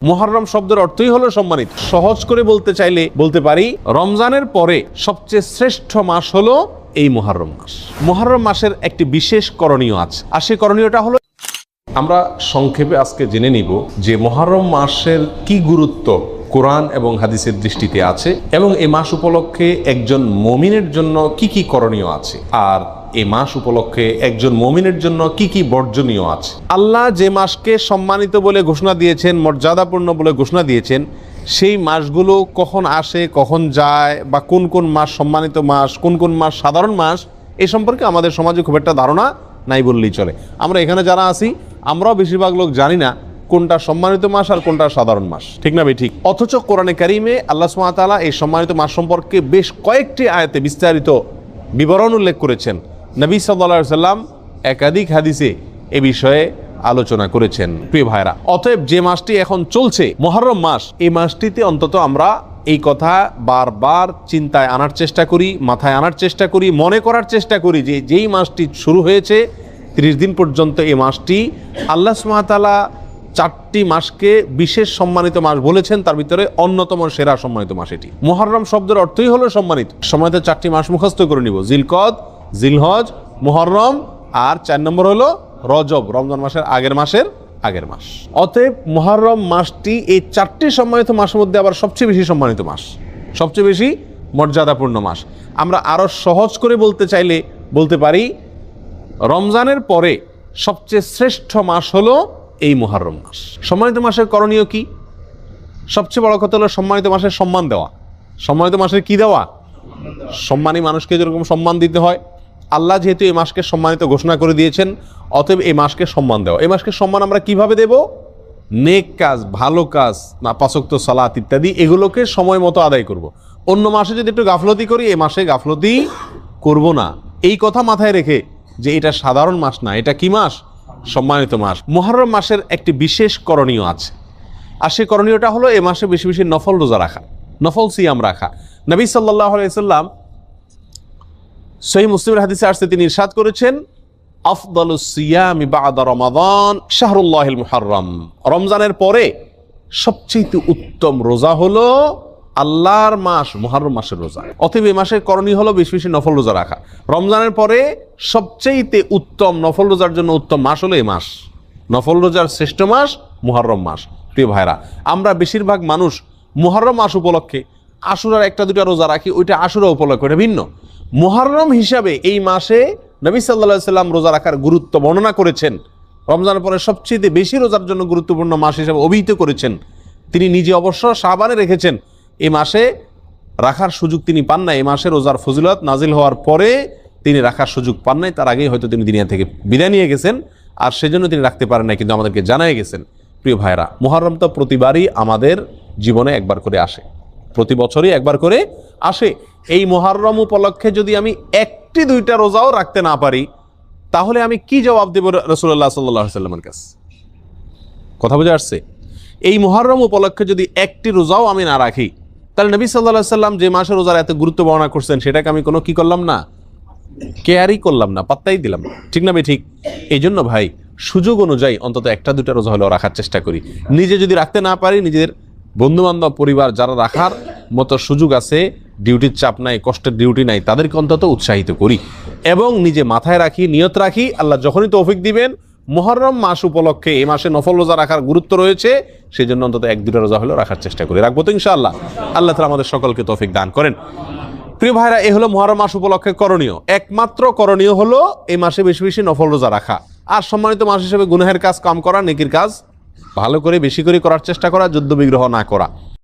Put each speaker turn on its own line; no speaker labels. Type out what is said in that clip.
মুহররম শব্দের অর্থই হলো সম্মানিত। সহজ করে বলতে চাইলে বলতে পারি রমজানের পরে সবচেয়ে শ্রেষ্ঠ মাস হলো এই মুহররম মাস। মুহররম মাসের একটি বিশেষ করণীয় আছে, আর সেই করণীয়টা হলো আমরা সংক্ষেপে আজকে জেনে নিব যে মুহররম মাসের কি গুরুত্ব কোরআন এবং হাদিসের দৃষ্টিতে আছে, এবং এই মাস উপলক্ষে একজন মুমিনের জন্য কি কি করণীয় আছে, আর এই মাস উপলক্ষে একজন মুমিনের জন্য কি কি বর্জনীয় আছে। আল্লাহ যে মাসকে সম্মানিত বলে ঘোষণা দিয়েছেন, মর্যাদাপূর্ণ বলে ঘোষণা দিয়েছেন, সেই মাসগুলো কখন আসে, কখন যায়, বা কোন কোন মাস সম্মানিত মাস, কোন কোন মাস সাধারণ মাস, এই সম্পর্কে আমাদের সমাজে খুব একটা ধারণা নাই বললেই চলে। আমরা এখানে যারা আছি আমরাও বেশিরভাগ লোক জানি না কোনটা সম্মানিত মাস আর কোনটা সাধারণ মাস, ঠিক না ভাই? ঠিক। অথচ কোরআনে কারিমে আল্লাহ সুবহানাহু ওয়া তাআলা এই সম্মানিত মাস সম্পর্কে বেশ কয়েকটি আয়াতে বিস্তারিত বিবরণ উল্লেখ করেছেন। নবী সাল্লাল্লাহু আলাইহি সাল্লাম একাধিক হাদিসে এ বিষয়ে আলোচনা করেছেন। প্রিয় ভাইরা, অতএব যে মাসটি এখন চলছে মুহররম মাস, এই মাসটিতে অন্তত আমরা এই কথা বারবার চিন্তায় আনার চেষ্টা করি, মাথায় আনার চেষ্টা করি, মনে করার চেষ্টা করি যে যেই মাসটি শুরু হয়েছে 30 দিন পর্যন্ত এই মাসটি আল্লাহ সুবহানাহু ওয়া তাআলা 4টি মাসকে বিশেষ সম্মানিত মাস বলেছেন, তার ভিতরে অন্যতম সেরা সম্মানিত মাস এটি। মুহররম শব্দের অর্থই হলো সম্মানিত। সম্মানিত 4টি মাস মুখস্থ করে নিব: জিলকদ, জিলহজ, মুহররম, আর 4 নম্বর হলো রজব, রমজান মাসের আগের মাস। অতএব মুহররম মাসটি এই 4টি সম্মানিত মাসের মধ্যে আবার সবচেয়ে বেশি সম্মানিত মাস, সবচেয়ে বেশি মর্যাদাপূর্ণ মাস। আমরা আরো সহজ করে বলতে চাইলে বলতে পারি রমজানের পরে সবচেয়ে শ্রেষ্ঠ মাস হলো এই মুহররম মাস। সম্মানিত মাসের করণীয় কি? সবচেয়ে বড় কথা হলো সম্মানিত মাসের সম্মান দেওয়া। সম্মানিত মাসের কি দেওয়া? সম্মানী মানুষকে যেরকম সম্মান দিতে হয়, আল্লাহ যেহেতু এই মাসকে সম্মানিত ঘোষণা করে দিয়েছেন, অতএব এই মাসকে সম্মান দেওয়া। এই মাসকে সম্মান আমরা কিভাবে দেব? নেক কাজ, ভালো কাজ, পাঁচ ওয়াক্ত সালাত ইত্যাদি, এগুলোকে সময় মতো আদায় করব। অন্য মাসে যদি একটু গাফলতি করি, এই মাসে গাফলতি করব না। এই কথা মাথায় রেখে যে এটা সাধারণ মাস না, এটা কি মাস? সম্মানিত মাস। মুহররম মাসের একটি বিশেষ করণীয় আছে, আর সেই করণীয়টা হলো এই মাসে বেশি বেশি নফল রোজা রাখা, নফল সিয়াম রাখা। নবী সাল্লাল্লাহু আলাইহি সাল্লাম সহিহ মুসলিমের হাদিসে আসছে, তিনি ইরশাদ করেছেন, আফদালুস সিয়ামি বা'দা রমাদান শাহরুল্লাহিল মুহররম। রমজানের পরে সবচেয়ে উত্তম রোজা হলো আল্লাহর মাস মুহররম মাসের রোজা। অতএব এই মাসের করণীয় হলো বেশি বেশি নফল রোজা রাখা। রমজানের পরে সবচেয়ে উত্তম নফল রোজার জন্য উত্তম মাস হলো এই মাস। নফল রোজার শ্রেষ্ঠ মাস মুহররম মাস। প্রিয় ভাইরা, আমরা বেশিরভাগ মানুষ মুহররম মাস উপলক্ষে আশুরার 1-2টা রোজা রাখি, ওইটা আশুরা উপলক্ষে, ওইটা ভিন্ন। মুহররম হিসাবে এই মাসে নবী সাল্লাল্লাহু আলাইহি সাল্লাম রোজা রাখার গুরুত্ব বর্ণনা করেছেন। রমজানের পরে সবচেয়ে বেশি রোজার জন্য গুরুত্বপূর্ণ মাস হিসাবে অভিহিত করেছেন। তিনি নিজে অবশ্য শাবানে রেখেছেন, এই মাসে রাখার সুযোগ তিনি পান নাই। এই মাসে রোজার ফজিলত নাজিল হওয়ার পরে তিনি রাখার সুযোগ পান নাই, তার আগেই হয়তো তিনি দুনিয়া থেকে বিদায় নিয়ে গেছেন, আর সেজন্য তিনি রাখতে পারেন নাই, কিন্তু আমাদেরকে জানাই গেছেন। প্রিয় ভাইরা, মুহররম তো প্রতিবারই আমাদের জীবনে একবার করে আসে, প্রতি বছরই একবার করে আসে। এই মুহররম উপলক্ষে যদি আমি 1-2টা রোজাও রাখতে না পারি, তাহলে আমি কি জবাব দেব রাসূলুল্লাহ সাল্লাল্লাহু আলাইহি ওয়াসাল্লামের কাছে? কথা বুঝে আসছে? এই মুহররম উপলক্ষে যদি 1টি রোজাও আমি না রাখি, তাহলে নবী সাল্লাল্লাহু আলাইহি ওয়াসাল্লাম যে মাসের রোজার এত গুরুত্ব বর্ণনা করছেন, সেটাকে আমি কোনো কি করলাম না, কেয়ারই করলাম না, পাত্তাই দিলাম না, ঠিক না ভাই? ঠিক। এই জন্য ভাই, সুযোগ অনুযায়ী অন্তত 1-2টা রোজা হলেও রাখার চেষ্টা করি। নিজে যদি রাখতে না পারি, নিজের বন্ধু বান্ধব, পরিবার যারা রাখার মতো সুযোগ আছে, ডিউটির চাপ নাই, কষ্টের ডিউটি নাই, তাদেরকে অন্তত উৎসাহিত করি, এবং নিজে মাথায় রাখি, নিয়ত রাখি, আল্লাহ যখনই তৌফিক দিবেন মুহররম মাস উপলক্ষে এই মাসে নফল রোজা রাখার গুরুত্ব রয়েছে, সেই জন্য অন্তত 1-2টা রোজা হলেও রাখার চেষ্টা করি। রাখবো তো ইনশাআল্লাহ। আল্লাহ তাআলা আমাদের সকলকে তৌফিক দান করেন। প্রিয় ভাইরা, এই হলো মুহররম মাস উপলক্ষে করণীয়। একমাত্র করণীয় হলো এই মাসে বেশি বেশি নফল রোজা রাখা, আর সম্মানিত মাস হিসেবে গুনাহের কাজ কম করা, নেকির কাজ ভালো করে বেশি করে করার চেষ্টা করা, যুদ্ধ বিগ্রহ না করা।